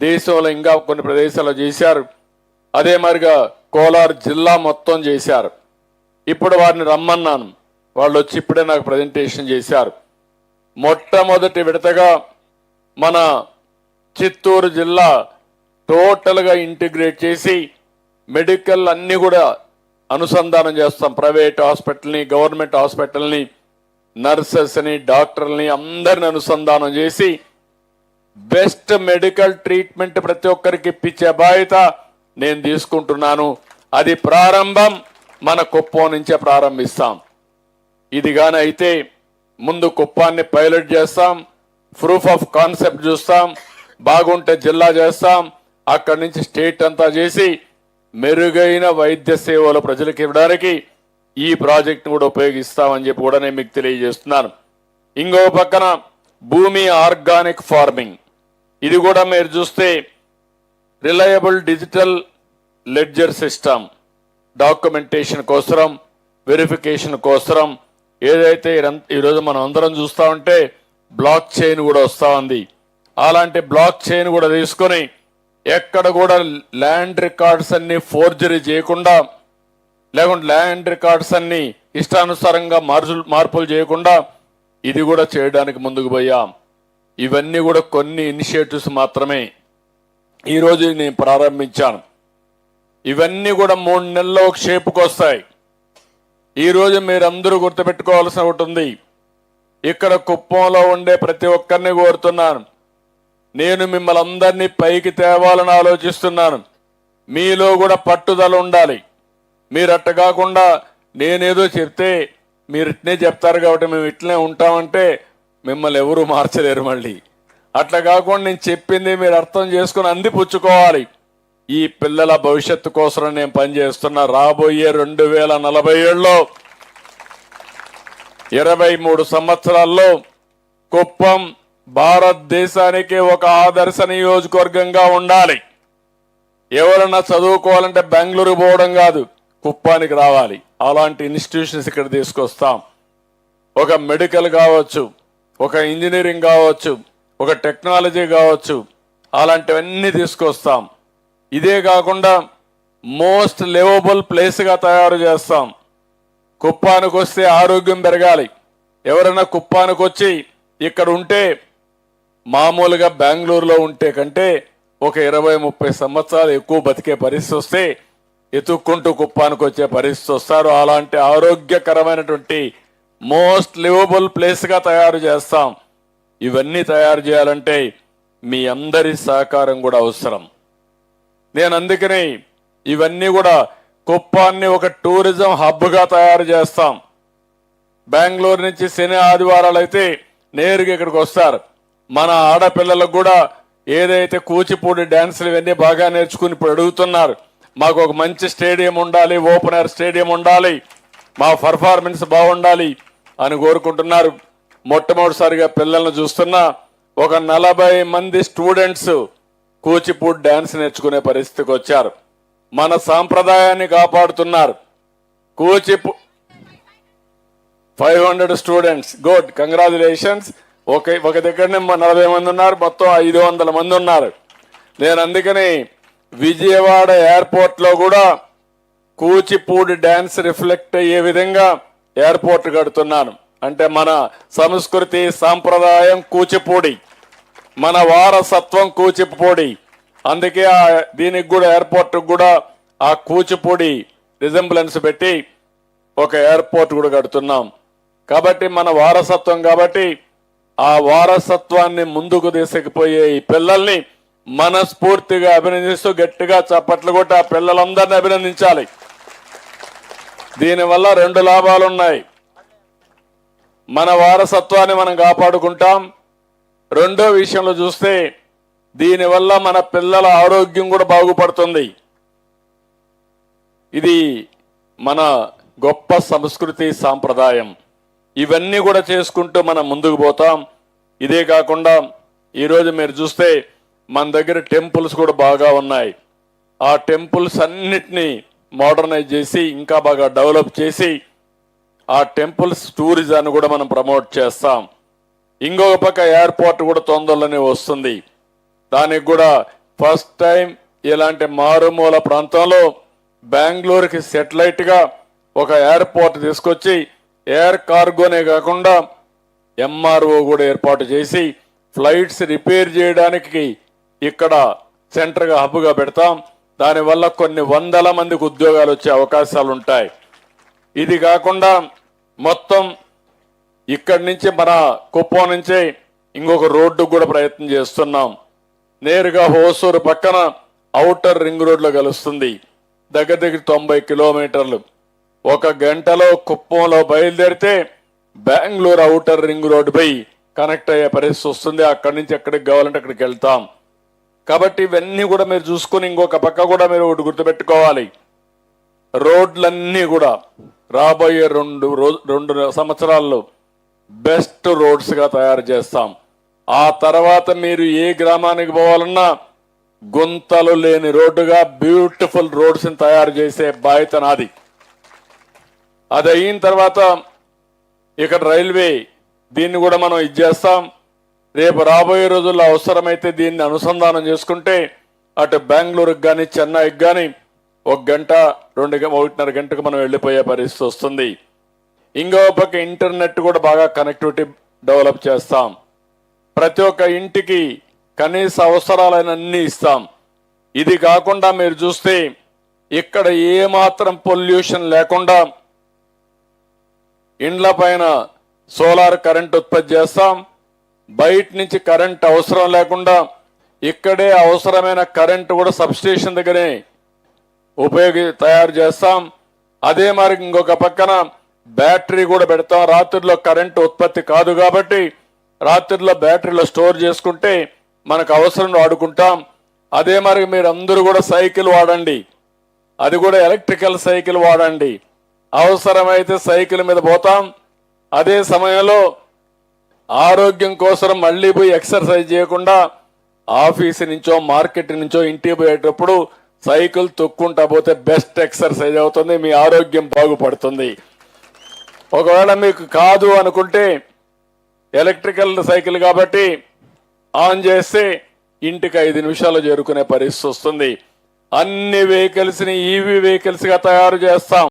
దేశంలో ఇంకా కొన్ని ప్రదేశాల్లో చేశారు. అదే మరిగా కోలార్ జిల్లా మొత్తం చేశారు. ఇప్పుడు వారిని రమ్మన్నాను, వాళ్ళు వచ్చి ఇప్పుడే నాకు ప్రజెంటేషన్ చేశారు. మొట్టమొదటి విడతగా మన చిత్తూరు జిల్లా టోటల్గా ఇంటిగ్రేట్ చేసి మెడికల్ అన్ని కూడా అనుసంధానం చేస్తాం. ప్రైవేట్ హాస్పిటల్ని, గవర్నమెంట్ హాస్పిటల్ని, నర్సెస్ని, డాక్టర్ని అందరిని అనుసంధానం చేసి బెస్ట్ మెడికల్ ట్రీట్మెంట్ ప్రతి ఒక్కరికి ఇప్పించే బాధ్యత నేను తీసుకుంటున్నాను. అది ప్రారంభం మన కుప్పం నుంచే ప్రారంభిస్తాం. ఇది గాని అయితే ముందు కుప్పాన్ని పైలట్ చేస్తాం, ప్రూఫ్ ఆఫ్ కాన్సెప్ట్ చూస్తాం, బాగుంటే జిల్లా చేస్తాం, అక్కడి నుంచి స్టేట్ అంతా చేసి మెరుగైన వైద్య సేవలు ప్రజలకు ఇవ్వడానికి ఈ ప్రాజెక్ట్ను కూడా ఉపయోగిస్తామని చెప్పి కూడా నేను మీకు తెలియజేస్తున్నాను. ఇంకో పక్కన భూమి ఆర్గానిక్ ఫార్మింగ్, ఇది కూడా మీరు చూస్తే reliable digital ledger system documentation కోసరం, వెరిఫికేషన్ కోసరం ఏదైతే ఈరోజు మనం అందరం చూస్తూ ఉంటే బ్లాక్ చైన్ కూడా వస్తూ ఉంది. అలాంటి బ్లాక్ చైన్ కూడా తీసుకొని ఎక్కడ కూడా ల్యాండ్ రికార్డ్స్ అన్ని ఫోర్జరీ చేయకుండా, లేకుంటే ల్యాండ్ రికార్డ్స్ అన్ని ఇష్టానుసారంగా మార్పులు చేయకుండా ఇది కూడా చేయడానికి ముందుకు పోయాం. ఇవన్నీ కూడా కొన్ని ఇనిషియేటివ్స్ మాత్రమే ఈరోజు నేను ప్రారంభించాను. ఇవన్నీ కూడా 3 నెలల్లో ఒక షేపుకి వస్తాయి. ఈరోజు మీరందరూ గుర్తుపెట్టుకోవాల్సిన ఒకటి ఉంది. ఇక్కడ కుప్పంలో ఉండే ప్రతి ఒక్కరిని కోరుతున్నాను, నేను మిమ్మల్ని అందరినీ పైకి తేవాలని ఆలోచిస్తున్నాను. మీలో కూడా పట్టుదల ఉండాలి. మీరు అట్ట కాకుండా నేనేదో చెప్తే మీరు ఇట్నే చెప్తారు కాబట్టి మేము ఇట్లనే ఉంటామంటే మిమ్మల్ని ఎవరూ మార్చలేరు. మళ్ళీ అట్లా కాకుండా నేను చెప్పింది మీరు అర్థం చేసుకుని అందిపుచ్చుకోవాలి. ఈ పిల్లల భవిష్యత్తు కోసం నేను పనిచేస్తున్నా. రాబోయే 2047లో 23 సంవత్సరాల్లో కుప్పం భారతదేశానికి ఒక ఆదర్శ నియోజకవర్గంగా ఉండాలి. ఎవరన్నా చదువుకోవాలంటే బెంగళూరు పోవడం కాదు, కుప్పానికి రావాలి. అలాంటి ఇన్స్టిట్యూషన్స్ ఇక్కడ తీసుకొస్తాం. ఒక మెడికల్ కావచ్చు, ఒక ఇంజనీరింగ్ కావచ్చు, ఒక టెక్నాలజీ కావచ్చు, అలాంటివన్నీ తీసుకొస్తాం. ఇదే కాకుండా మోస్ట్ లివబుల్ ప్లేస్గా తయారు చేస్తాం. కుప్పానికి వస్తే ఆరోగ్యం పెరగాలి. ఎవరైనా కుప్పానికి వచ్చి ఇక్కడ ఉంటే మామూలుగా బెంగళూరులో ఉంటే కంటే ఒక 20-30 సంవత్సరాలు ఎక్కువ బతికే పరిస్థితి వస్తే ఎత్తుక్కుంటూ కుప్పానికి వచ్చే పరిస్థితి వస్తారు. అలాంటి ఆరోగ్యకరమైనటువంటి మోస్ట్ లివబుల్ ప్లేస్గా తయారు చేస్తాం. ఇవన్నీ తయారు చేయాలంటే మీ అందరి సహకారం కూడా అవసరం. నేను అందుకని ఇవన్నీ కూడా కుప్పాన్ని ఒక టూరిజం హబ్గా తయారు చేస్తాం. బెంగళూరు నుంచి శని ఆదివారాలు అయితే నేరుగా ఇక్కడికి వస్తారు. మన ఆడపిల్లలకు కూడా ఏదైతే కూచిపూడి డ్యాన్సులు ఇవన్నీ బాగా నేర్చుకుని ఇప్పుడు అడుగుతున్నారు, మాకు ఒక మంచి స్టేడియం ఉండాలి, ఓపెన్ ఎయిర్ స్టేడియం ఉండాలి, మా పర్ఫార్మెన్స్ బాగుండాలి అని కోరుకుంటున్నారు. మొట్టమొదటిసారిగా పిల్లలను చూస్తున్నా ఒక 40 మంది స్టూడెంట్స్ కూచిపూడి డ్యాన్స్ నేర్చుకునే పరిస్థితికి వచ్చారు. మన సాంప్రదాయాన్ని కాపాడుతున్నారు. 500 స్టూడెంట్స్, గుడ్, కంగ్రాచులేషన్స్. ఒక దగ్గరనే 40 మంది ఉన్నారు, మొత్తం 500 మంది ఉన్నారు. నేను అందుకని విజయవాడ ఎయిర్పోర్ట్ లో కూడా కూచిపూడి డ్యాన్స్ రిఫ్లెక్ట్ అయ్యే విధంగా ఎయిర్పోర్ట్ కడుతున్నాను. అంటే మన సంస్కృతి సాంప్రదాయం కూచిపూడి, మన వారసత్వం కూచిపూడి. అందుకే దీనికి కూడా ఎయిర్పోర్ట్ కూడా ఆ కూచిపూడి రిజెంబ్లెన్స్ పెట్టి ఒక ఎయిర్పోర్ట్ కూడా కడుతున్నాం. కాబట్టి మన వారసత్వం, కాబట్టి ఆ వారసత్వాన్ని ముందుకు తీసుకుపోయే ఈ పిల్లల్ని మనస్ఫూర్తిగా అభినందిస్తూ గట్టిగా చప్పట్లు కొట్టి ఆ పిల్లలందరినీ అభినందించాలి. దీనివల్ల 2 లాభాలు ఉన్నాయి. మన వారసత్వాన్ని మనం కాపాడుకుంటాం. రెండో విషయంలో చూస్తే దీనివల్ల మన పిల్లల ఆరోగ్యం కూడా బాగుపడుతుంది. ఇది మన గొప్ప సంస్కృతి సాంప్రదాయం. ఇవన్నీ కూడా చేసుకుంటూ మనం ముందుకు పోతాం. ఇదే కాకుండా ఈరోజు మీరు చూస్తే మన దగ్గర టెంపుల్స్ కూడా బాగా ఉన్నాయి. ఆ టెంపుల్స్ అన్నిటినీ మోడర్నైజ్ చేసి ఇంకా బాగా డెవలప్ చేసి ఆ టెంపుల్స్ టూరిజాన్ని కూడా మనం ప్రమోట్ చేస్తాం. ఇంకొక పక్క ఎయిర్పోర్ట్ కూడా తొందరలోనే వస్తుంది. దానికి కూడా ఫస్ట్ టైం ఇలాంటి మారుమూల ప్రాంతంలో బెంగళూరుకి సెటిలైట్ గా ఒక ఎయిర్పోర్ట్ తీసుకొచ్చి ఎయిర్ కార్గోనే కాకుండా ఎంఆర్ఓ కూడా ఏర్పాటు చేసి ఫ్లైట్స్ రిపేర్ చేయడానికి ఇక్కడ సెంటర్గా హబ్గా పెడతాం. దానివల్ల కొన్ని వందల మందికి ఉద్యోగాలు వచ్చే అవకాశాలు ఉంటాయి. ఇది కాకుండా మొత్తం ఇక్కడి నుంచి మన కుప్పం నుంచే ఇంకొక రోడ్డు కూడా ప్రయత్నం చేస్తున్నాం. నేరుగా హోసూరు పక్కన ఔటర్ రింగ్ రోడ్లో కలుస్తుంది. దగ్గర 90 కిలోమీటర్లు. 1 గంటలో కుప్పంలో బయలుదేరితే బెంగళూరు ఔటర్ రింగ్ రోడ్డు పై కనెక్ట్ అయ్యే పరిస్థితి వస్తుంది. అక్కడి నుంచి ఎక్కడికి కావాలంటే అక్కడికి వెళ్తాం. కాబట్టి ఇవన్నీ కూడా మీరు చూసుకుని ఇంకొక పక్క కూడా మీరు ఒకటి గుర్తుపెట్టుకోవాలి. రోడ్లన్నీ కూడా రాబోయే రెండు సంవత్సరాల్లో బెస్ట్ రోడ్స్ గా తయారు చేస్తాం. ఆ తర్వాత మీరు ఏ గ్రామానికి పోవాలన్నా గుంతలు లేని రోడ్డుగా బ్యూటిఫుల్ రోడ్స్ ని తయారు చేసే బాధ్యత నాది. అది అయిన తర్వాత ఇక్కడ రైల్వే దీన్ని కూడా మనం ఇచ్చేస్తాం. రేపు రాబోయే రోజుల్లో అవసరమైతే దీన్ని అనుసంధానం చేసుకుంటే అటు బెంగళూరుకి కానీ చెన్నైకి కానీ 1 గంట 1.5 గంటకు మనం వెళ్ళిపోయే పరిస్థితి వస్తుంది. ఇంకో పక్క ఇంటర్నెట్ కూడా బాగా కనెక్టివిటీ డెవలప్ చేస్తాం. ప్రతి ఒక్క ఇంటికి కనీస అవసరాలన్నీ ఇస్తాం. ఇది కాకుండా మీరు చూస్తే ఇక్కడ ఏమాత్రం పొల్యూషన్ లేకుండా ఇండ్ల పైన సోలార్ కరెంట్ ఉత్పత్తి చేస్తాం. బయట నుంచి కరెంట్ అవసరం లేకుండా ఇక్కడే అవసరమైన కరెంట్ కూడా సబ్స్టేషన్ దగ్గరే తయారు చేస్తాం. అదే మరి ఇంకొక పక్కన బ్యాటరీ కూడా పెడతాం. రాత్రిలో కరెంట్ ఉత్పత్తి కాదు కాబట్టి రాత్రిలో బ్యాటరీలో స్టోర్ చేసుకుంటే మనకు అవసరం వాడుకుంటాం. అదే మరి మీరు అందరూ కూడా సైకిల్ వాడండి. అది కూడా ఎలక్ట్రికల్ సైకిల్ వాడండి. అవసరమైతే సైకిల్ మీద పోతాం. అదే సమయంలో ఆరోగ్యం కోసం మళ్ళీ పోయి ఎక్సర్సైజ్ చేయకుండా ఆఫీసు నుంచో మార్కెట్ నుంచో ఇంటికి పోయేటప్పుడు సైకిల్ తొక్కుంటా పోతే బెస్ట్ ఎక్సర్సైజ్ అవుతుంది. మీ ఆరోగ్యం బాగుపడుతుంది. ఒకవేళ మీకు కాదు అనుకుంటే ఎలక్ట్రికల్ సైకిల్ కాబట్టి ఆన్ చేస్తే ఇంటికి 5 నిమిషాలు చేరుకునే పరిస్థితి వస్తుంది. అన్ని వెహికల్స్ ని ఈవీ వెహికల్స్ గా తయారు చేస్తాం.